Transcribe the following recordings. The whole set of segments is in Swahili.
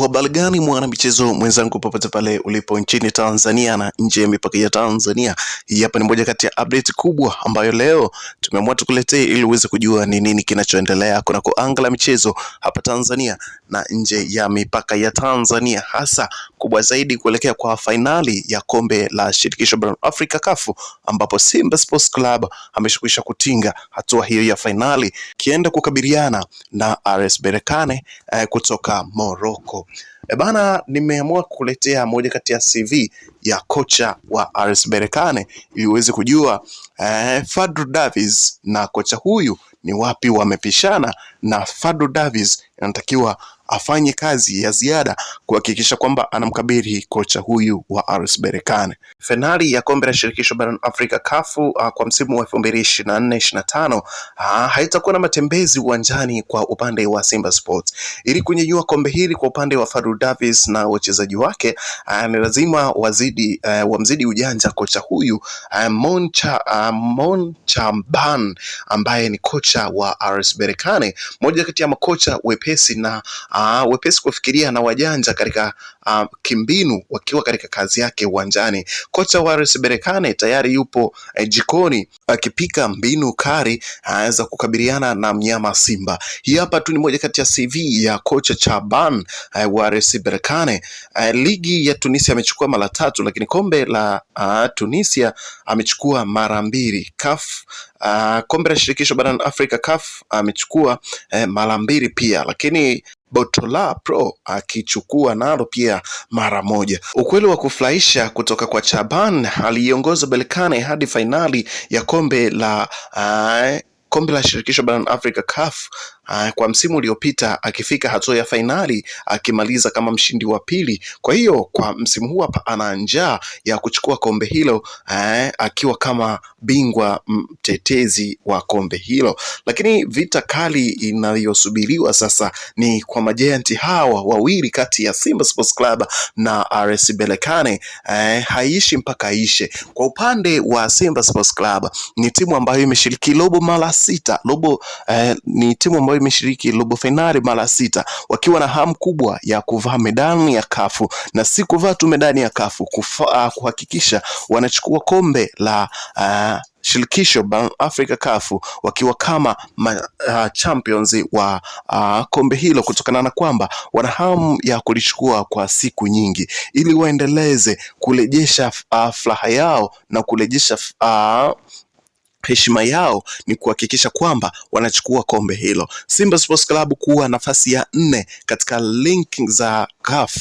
Habari gani mwana michezo mwenzangu popote pale ulipo nchini Tanzania na nje ya mipaka ya Tanzania. Hii hapa ni moja kati ya update kubwa ambayo leo tumeamua tukuletee ili uweze kujua ni nini kinachoendelea kunako anga la michezo hapa Tanzania na nje ya mipaka ya Tanzania, hasa kubwa zaidi kuelekea kwa fainali ya kombe la shirikisho barani Afrika CAF, ambapo Simba Sports Club ameshakwisha kutinga hatua hiyo ya fainali kienda kukabiliana na RS Berkane kutoka Morocco. Bana, nimeamua kukuletea moja kati ya CV ya kocha wa RS Berkane ili uweze kujua Fadlu Davis na kocha huyu ni wapi wamepishana, na Fadlu Davis anatakiwa afanye kazi ya ziada kuhakikisha kwamba anamkabili kocha huyu wa RS Berkane. Finali ya kombe la shirikisho barani Afrika CAF kwa msimu wa 2024-25 haitakuwa na matembezi uwanjani kwa upande wa Simba Sports. Ili kunyanyua kombe hili kwa upande wa Fadlu Davis na wachezaji wake, ni lazima wamzidi ujanja kocha huyu Monchamban ambaye ni kocha wa RS Berkane, moja kati ya makocha wepesi kufikiria na wajanja katika kimbinu wakiwa katika kazi yake uwanjani. Kocha wa RS Berkane tayari yupo jikoni akipika mbinu kali za kukabiliana na mnyama Simba. Hii hapa tu ni moja kati ya CV ya kocha Chaban wa RS Berkane. Ligi ya Tunisia amechukua mara 3, lakini kombe la Tunisia amechukua mara 2. CAF kombe la shirikisho barani Afrika CAF amechukua mara 2 pia, lakini Botola Pro akichukua nalo pia mara 1. Ukweli wa kufurahisha kutoka kwa Chaban, aliongoza Berkane hadi fainali ya kombe la shirikisho barani Afrika CAF kwa msimu uliopita, akifika hatua ya fainali akimaliza kama mshindi wa 2. Kwa hiyo kwa msimu huu hapa ana njaa ya kuchukua kombe hilo akiwa kama bingwa mtetezi wa kombe hilo. Lakini vita kali inayosubiriwa sasa ni kwa majianti hawa wawili kati ya Simba Sports Club na RS Berkane, haiishi mpaka ishe. Kwa upande wa Simba Sports Club, ni timu ambayo imeshiriki robo mara 6, ni timu ambayo imeshiriki robo finali mara 6, wakiwa na hamu kubwa ya kuvaa medani ya CAF, na si kuvaa tu medani ya CAF, kuhakikisha wanachukua kombe la shirikisho barani Afrika CAF wakiwa kama champions wa kombe hilo, kutokana na kwamba wana hamu ya kulichukua kwa siku nyingi, ili waendeleze kurejesha furaha yao na kurejesha heshima yao, ni kuhakikisha kwamba wanachukua kombe hilo. Simba Sports Club kuwa nafasi ya 4 katika ranking za CAF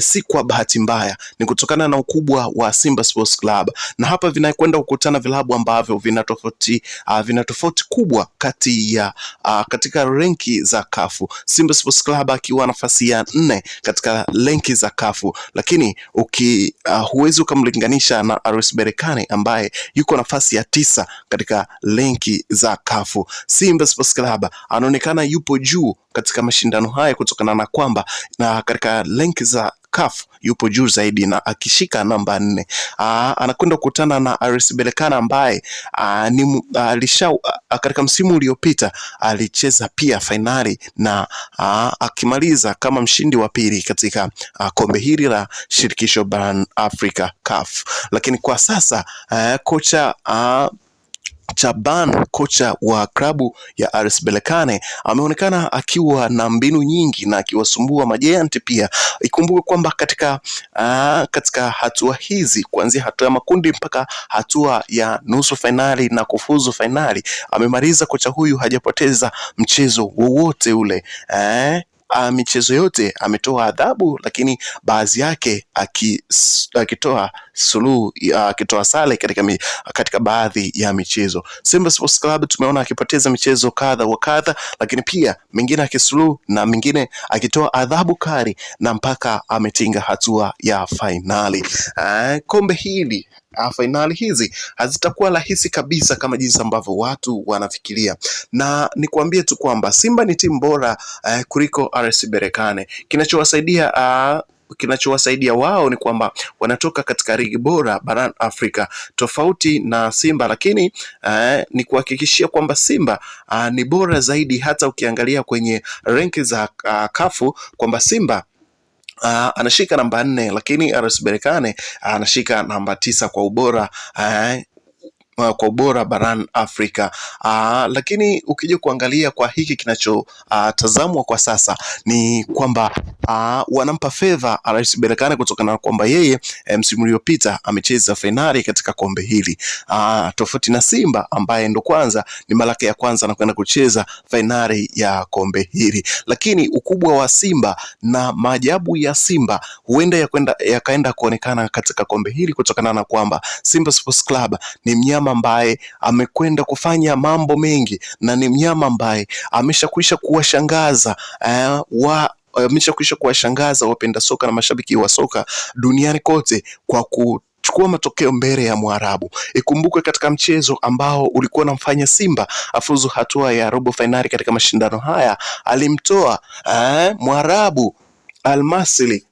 si kwa bahati mbaya, ni kutokana na ukubwa wa Simba Sports Club, na hapa vinakwenda kukutana vilabu ambavyo vina tofauti kubwa kati ya katika ranki za CAF. Simba Sports Club akiwa nafasi ya 4 katika ranki za CAF, lakini huwezi ukamlinganisha na RS Berkane ambaye yuko nafasi ya 9 katika lenki za CAF. Simba Sports Club anaonekana yupo juu katika mashindano haya kutokana na kwamba na katika lenki za CAF yupo juu zaidi, na akishika namba 4 anakwenda kukutana na RS Berkane ambaye katika msimu uliopita alicheza pia fainali na akimaliza kama mshindi wa 2 katika kombe hili la shirikisho barani Afrika CAF. Lakini kwa sasa kocha Chaban, kocha wa klabu ya RS Berkane, ameonekana akiwa na mbinu nyingi na akiwasumbua majianti pia. Ikumbuke kwamba katika hatua hizi, kuanzia hatua ya makundi mpaka hatua ya nusu finali na kufuzu finali, amemaliza kocha huyu hajapoteza mchezo wowote ule. Michezo yote ametoa adhabu, lakini baadhi yake akitoa suluhu, akitoa sare katika baadhi ya michezo. Simba Sports Club tumeona akipoteza michezo kadha wa kadha, lakini pia mingine akisuluhu na mingine akitoa adhabu kali, na mpaka ametinga hatua ya fainali. Kombe hili, fainali hizi hazitakuwa rahisi kabisa kama jinsi ambavyo watu wanafikiria, na nikwambie tu kwamba Simba ni timu bora kuliko RS Berkane. Kinachowasaidia wao ni kwamba wanatoka katika ligi bora barani Afrika tofauti na Simba, lakini ni kuhakikishia kwamba Simba ni bora zaidi. Hata ukiangalia kwenye ranki za CAF kwamba Simba anashika namba 4, lakini RS Berkane anashika namba 9 kwa ubora barani Afrika. Lakini ukija kuangalia kwa hiki kinachotazamwa kwa sasa ni kwamba wanampa fedha RS Berkane kutokana na kwamba yeye msimu uliopita amecheza fainali katika kombe hili, tofauti na Simba ambaye ndo kwanza ni mara yake ya kwanza na kwenda kucheza fainali ya kombe hili. Lakini ukubwa wa Simba na maajabu ya Simba huenda yakaenda kuonekana katika kombe hili kutokana na kwamba Simba Sports Club ni mnyama ambaye amekwenda kufanya mambo mengi na ni mnyama ambaye ameshakwisha kuwashangaza wapenda soka na mashabiki wa soka duniani kote kwa kuchukua matokeo mbele ya Mwarabu. Ikumbukwe katika mchezo ambao ulikuwa unamfanya Simba afuzu hatua ya robo finali katika mashindano haya, alimtoa Mwarabu Al Masry